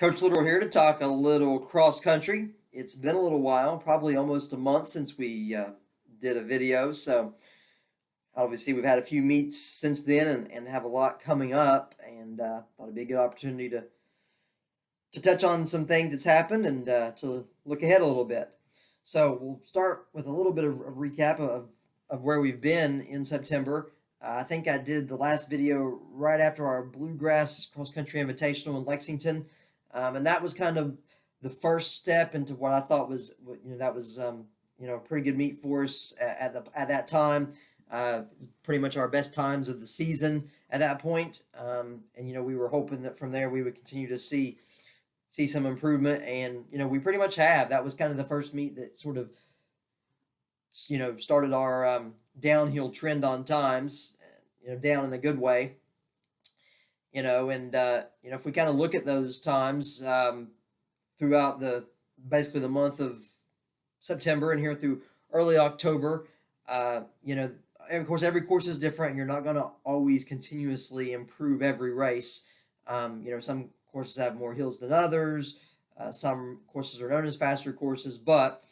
Coach Little here to talk a little cross country. It's been a little while, probably almost a month since we did a video. So obviously we've had a few meets since then and have a lot coming up. And thought it'd be a good opportunity to touch on some things that's happened and to look ahead a little bit. So we'll start with a little bit of a recap of where we've been in September. I think I did the last video right after our Bluegrass Cross Country Invitational in Lexington. And that was kind of the first step into what I thought was, that was, a pretty good meet for us at that time. Pretty much our best times of the season at that point. And we were hoping that from there we would continue to see some improvement, and we pretty much have. That was kind of the first meet that sort of started our downhill trend on times, down in a good way. And if we kind of look at those times throughout basically the month of September and here through early October, of course, every course is different. You're not going to always continuously improve every race. Some courses have more hills than others. Some courses are known as faster courses, but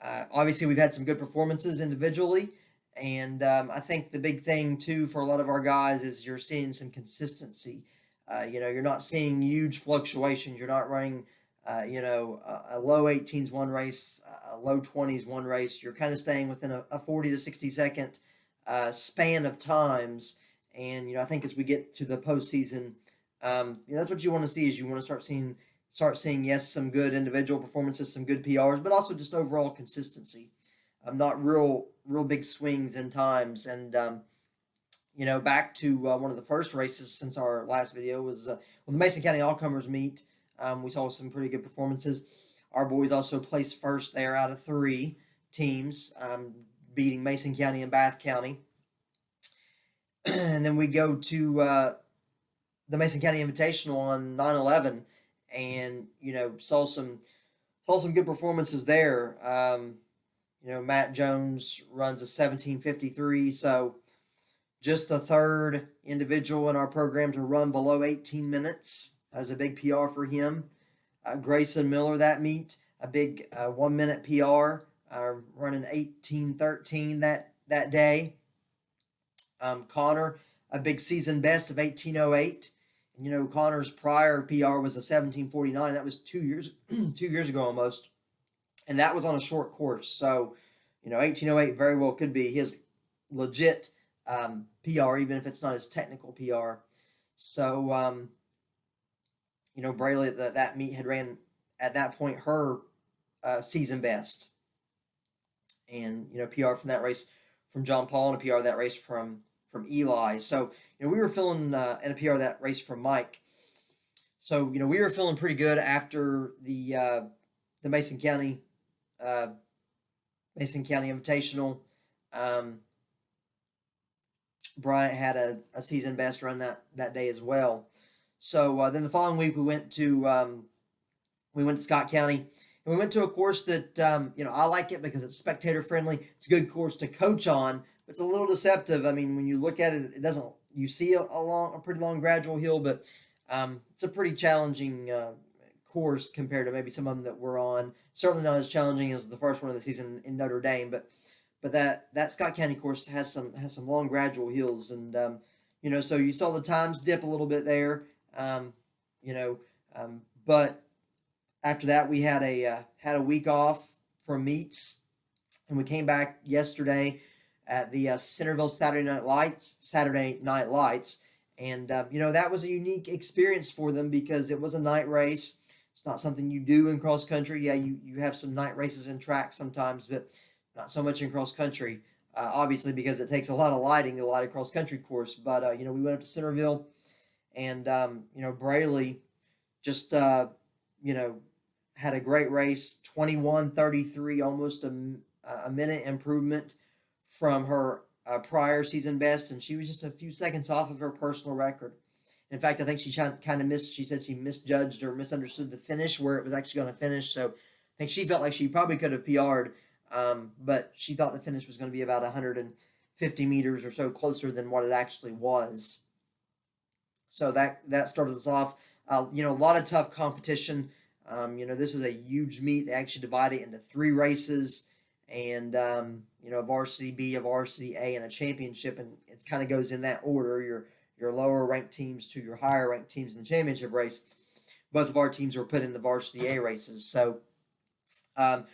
obviously we've had some good performances individually. And I think the big thing too for a lot of our guys is you're seeing some consistency. You're not seeing huge fluctuations. You're not running, a low 18s one race, a low 20s one race. You're kind of staying within a 40 to 60 second span of times. And I think as we get to the postseason, that's what you want to see. Is you want to start seeing yes, some good individual performances, some good PRs, but also just overall consistency. Not real big swings in times. And back to one of the first races since our last video was the Mason County All-Comers meet. We saw some pretty good performances. Our boys also placed first there out of 3 teams, beating Mason County and Bath County. And then we go to the Mason County Invitational on 9/11, and saw some good performances there. Matt Jones runs a 17:53, so just the third individual in our program to run below 18 minutes. That was a big PR for him. Grayson Miller that meet, a big 1 minute PR, running 18:13 that day. Connor, a big season best of 18:08. Connor's prior PR was a 17:49. That was 2 years ago almost, and that was on a short course. So, 18:08 very well could be his legit PR, even if it's not his technical PR. So, Brayley that meet had ran at that point her season best, and PR from that race from John Paul, and a PR of that race from Eli. So, we were feeling, and a PR of that race from Mike. So, we were feeling pretty good after the Mason County Invitational. Bryant had a season best run that day as well. So then the following week we went to Scott County, and we went to a course that I like it because it's spectator friendly. It's a good course to coach on, but it's a little deceptive. I mean, when you look at it, it doesn't. You see a pretty long gradual hill, but it's a pretty challenging course compared to maybe some of them that we're on. Certainly not as challenging as the first one of the season in Notre Dame, but that Scott County course has some long gradual hills, and so you saw the times dip a little bit there. But after that we had a week off from meets, and we came back yesterday at the Centerville Saturday Night Lights, and that was a unique experience for them because it was a night race. It's not something you do in cross country. Yeah, you have some night races in track sometimes, but not so much in cross country. Obviously, because it takes a lot of lighting to light a cross country course. But we went up to Centerville, and Brayley just had a great race, 21:33, almost a minute improvement from her prior season best, and she was just a few seconds off of her personal record. In fact, I think she kind of missed. She said she misjudged or misunderstood the finish where it was actually going to finish. So I think she felt like she probably could have PR'd, but she thought the finish was going to be about 150 meters or so closer than what it actually was. So that started us off A lot of tough competition. This is a huge meet. They actually divide it into 3 races, and a varsity B, a varsity A, and a championship, and it kind of goes in that order. Your lower ranked teams to your higher ranked teams in the championship race. Both of our teams were put in the varsity A races. So, then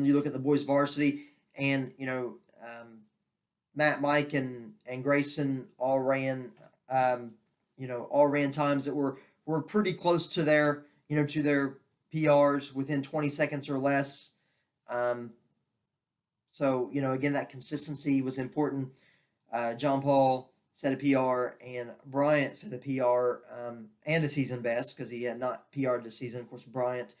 you look at the boys varsity, and Matt, Mike, and Grayson all ran times that were pretty close to their PRs within 20 seconds or less. Again, that consistency was important. John Paul set a PR, and Bryant set a PR and a season best because he had not PR'd this season. Of course, Bryant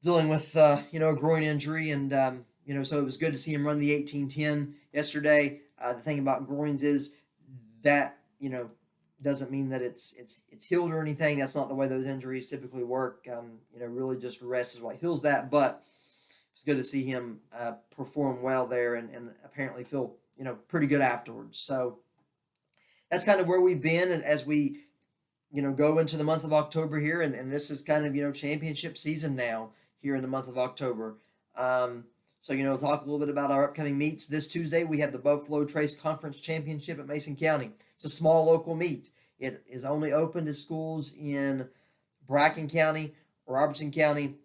dealing with a groin injury, and so it was good to see him run the 18:10 yesterday. The thing about groins is that doesn't mean that it's healed or anything. That's not the way those injuries typically work. Really just rest is what heals that. But it's good to see him perform well there and apparently feel pretty good afterwards. So that's kind of where we've been as we go into the month of October here, and this is kind of championship season now here in the month of October. Talk a little bit about our upcoming meets. This Tuesday we have the Buffalo Trace Conference Championship at Mason County. It's a small local meet. It is only open to schools in Bracken County, Robertson County,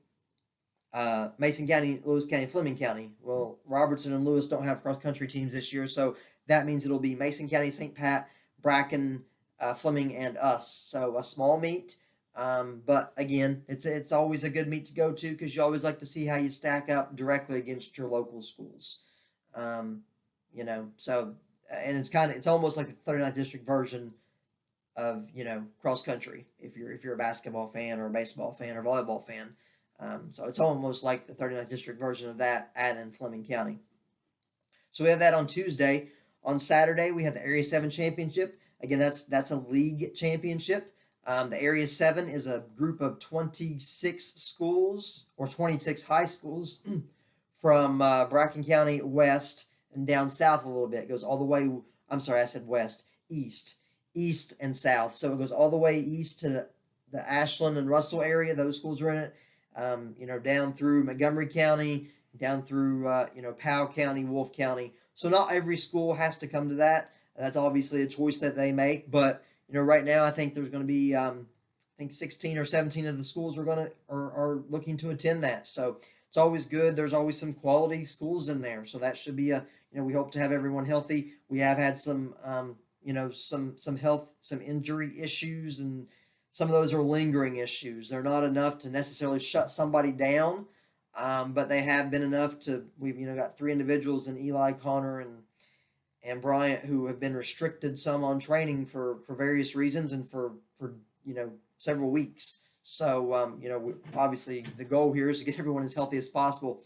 Mason County, Lewis County, Fleming County. Well, Robertson and Lewis don't have cross-country teams this year, so that means it'll be Mason County, St. Pat, Bracken, Fleming, and us. So a small meet, but again, it's always a good meet to go to because you always like to see how you stack up directly against your local schools. And it's almost like the 39th district version of cross country if you're a basketball fan or a baseball fan or volleyball fan. So it's almost like the 39th district version of that in Fleming County. So we have that on Tuesday. On Saturday we have the Area 7 Championship. Again, that's a league championship. The Area 7 is a group of 26 schools or 26 high schools from Bracken County west and down south a little bit. It goes all the way, I'm sorry, I said west, east and south. So it goes all the way east to the Ashland and Russell area. Those schools are in it. Down through Montgomery County, down through, Powell County, Wolfe County. So not every school has to come to that. That's obviously a choice that they make. But, right now I think there's going to be, 16 or 17 of the schools are looking to attend that. So it's always good. There's always some quality schools in there. So that should be we hope to have everyone healthy. We have had some, some health, some injury issues, and some of those are lingering issues. They're not enough to necessarily shut somebody down, but they have been enough to. We've got 3 individuals in Eli, Connor, and Bryant who have been restricted some on training for various reasons and for several weeks. So obviously the goal here is to get everyone as healthy as possible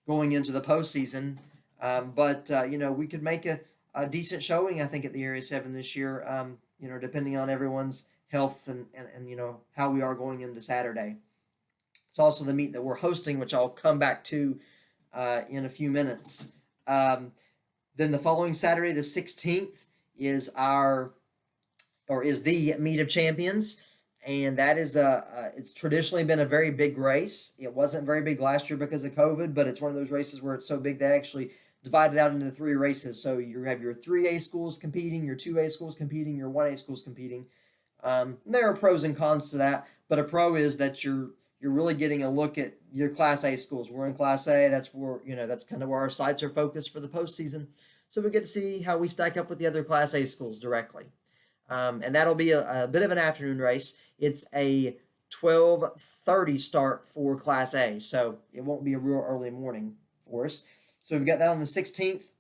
going into the postseason. But we could make a decent showing, I think, at the Area 7 this year. Depending on everyone's health and how we are going into Saturday. It's also the meet that we're hosting, which I'll come back to in a few minutes. Then the following Saturday, the 16th, is the Meet of Champions, and that is it's traditionally been a very big race. It wasn't very big last year because of COVID, but it's one of those races where it's so big they actually divided out into 3 races. So you have your 3A schools competing, your 2A schools competing, your 1A schools competing. There are pros and cons to that, but a pro is that you're really getting a look at your Class A schools. We're in Class A. That's where that's kind of where our sights are focused for the postseason. So we get to see how we stack up with the other Class A schools directly, and that'll be a bit of an afternoon race. It's a 12:30 start for Class A, so it won't be a real early morning for us. So we've got that on the 16th.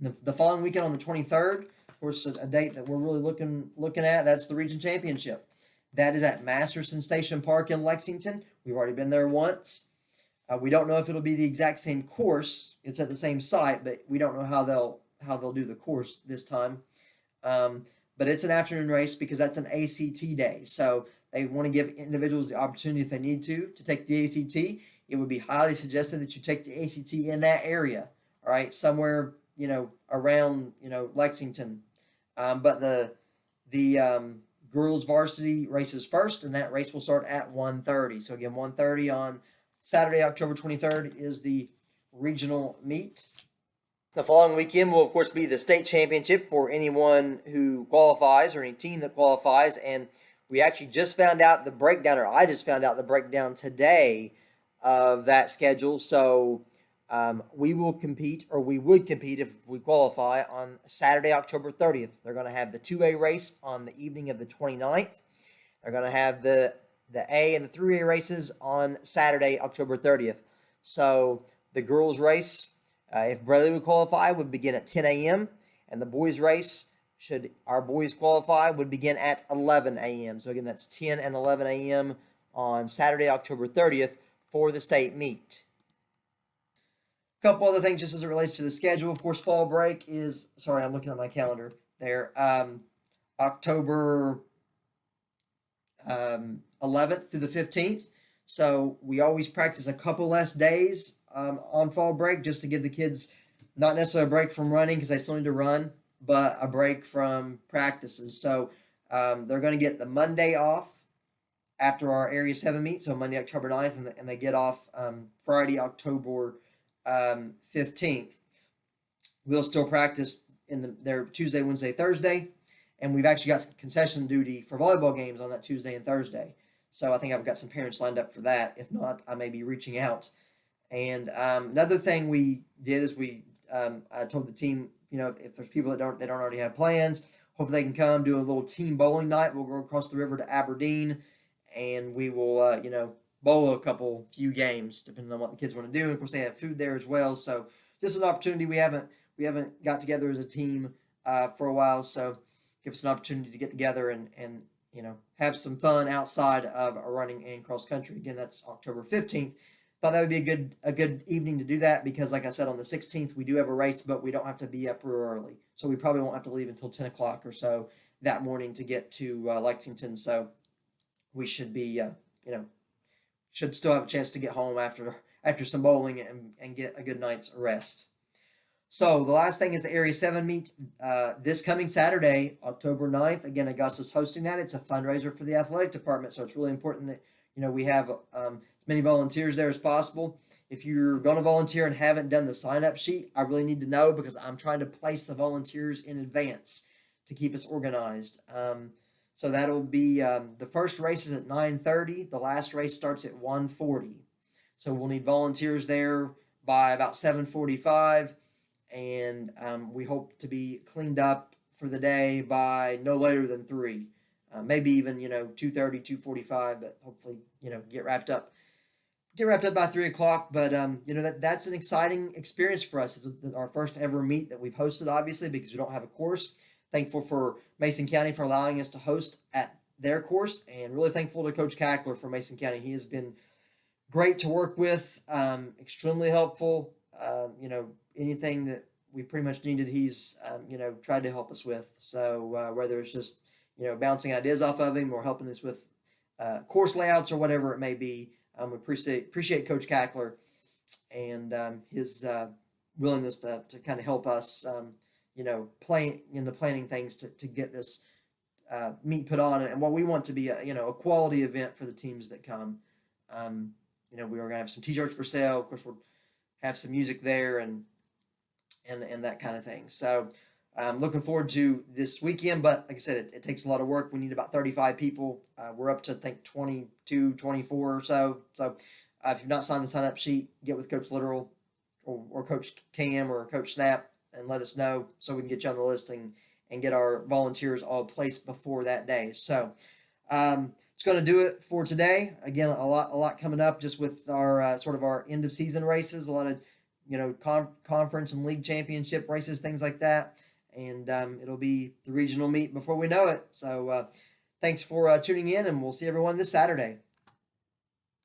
The following weekend on the 23rd. Of course, a date that we're really looking at, that's the Region Championship. That is at Masterson Station Park in Lexington. We've already been there once. We don't know if it'll be the exact same course. It's at the same site, but we don't know how they'll do the course this time. But it's an afternoon race because that's an ACT day. So they want to give individuals the opportunity, if they need to take the ACT. It would be highly suggested that you take the ACT in that area, all right, somewhere around Lexington. But the girls varsity races first, and that race will start at 1:30. So again, 1:30 on Saturday, October 23rd is the regional meet. The following weekend will, of course, be the state championship for anyone who qualifies or any team that qualifies. And we actually just found out the breakdown, or I just found out the breakdown today of that schedule. So we will compete, or we would compete if we qualify, on Saturday, October 30th. They're going to have the 2A race on the evening of the 29th. They're going to have the A and the 3A races on Saturday, October 30th. So the girls' race, if Bradley would qualify, would begin at 10 a.m. And the boys' race, should our boys qualify, would begin at 11 a.m. So again, that's 10 and 11 a.m. on Saturday, October 30th for the state meet. A couple other things just as it relates to the schedule. Of course, fall break is, sorry, I'm looking at my calendar there, October 11th through the 15th. So we always practice a couple less days on fall break, just to give the kids not necessarily a break from running because they still need to run, but a break from practices. So they're going to get the Monday off after our Area 7 meet, so Monday, October 9th, and they get off Friday, October 15th. We'll still practice in their Tuesday, Wednesday, Thursday, and we've actually got concession duty for volleyball games on that Tuesday and Thursday. So I think I've got some parents lined up for that. If not, I may be reaching out. And another thing we did is I told the team, if there's people that don't already have plans, hopefully they can come do a little team bowling night. We'll go across the river to Aberdeen, and we will, bowl a few games depending on what the kids want to do. And of course, they have food there as well. So just an opportunity. We haven't got together as a team for a while, so give us an opportunity to get together and have some fun outside of running and cross country. Again, that's October 15th. Thought that would be a good evening to do that because, like I said, on the 16th we do have a race, but we don't have to be up real early, so we probably won't have to leave until 10 o'clock or so that morning to get to Lexington. So we should be, should still have a chance to get home after some bowling and get a good night's rest. So the last thing is the Area 7 meet this coming Saturday, October 9th. Again, Augusta's hosting that. It's a fundraiser for the athletic department, so it's really important that we have as many volunteers there as possible. If you're going to volunteer and haven't done the sign-up sheet, I really need to know because I'm trying to place the volunteers in advance to keep us organized. So that'll be the first race is at 9:30. The last race starts at 1:40. So we'll need volunteers there by about 7:45. And we hope to be cleaned up for the day by no later than 3. Maybe even 2:30, 2:45, but hopefully get wrapped up by 3 o'clock. But that's an exciting experience for us. It's our first ever meet that we've hosted, obviously, because we don't have a course. Thankful for Mason County for allowing us to host at their course, and really thankful to Coach Cackler for Mason County. He has been great to work with, extremely helpful. Anything that we pretty much needed, he's tried to help us with. So whether it's just bouncing ideas off of him or helping us with course layouts or whatever it may be, we appreciate Coach Cackler and his willingness to kind of help us planning things to get this meet put on, and what we want to be a quality event for the teams that come. We are going to have some t-shirts for sale. Of course, we'll have some music there and that kind of thing. So I'm looking forward to this weekend, but like I said, it takes a lot of work. We need about 35 people. We're up to, I think, 22, 24 or so. So if you've not signed the sign-up sheet, get with Coach Literal or Coach Cam or Coach Snap and let us know so we can get you on the list and get our volunteers all placed before that day. So it's going to do it for today. Again, a lot coming up just with our sort of our end of season races, a lot of conference and league championship races, things like that, and it'll be the regional meet before we know it. So thanks for tuning in, and we'll see everyone this Saturday.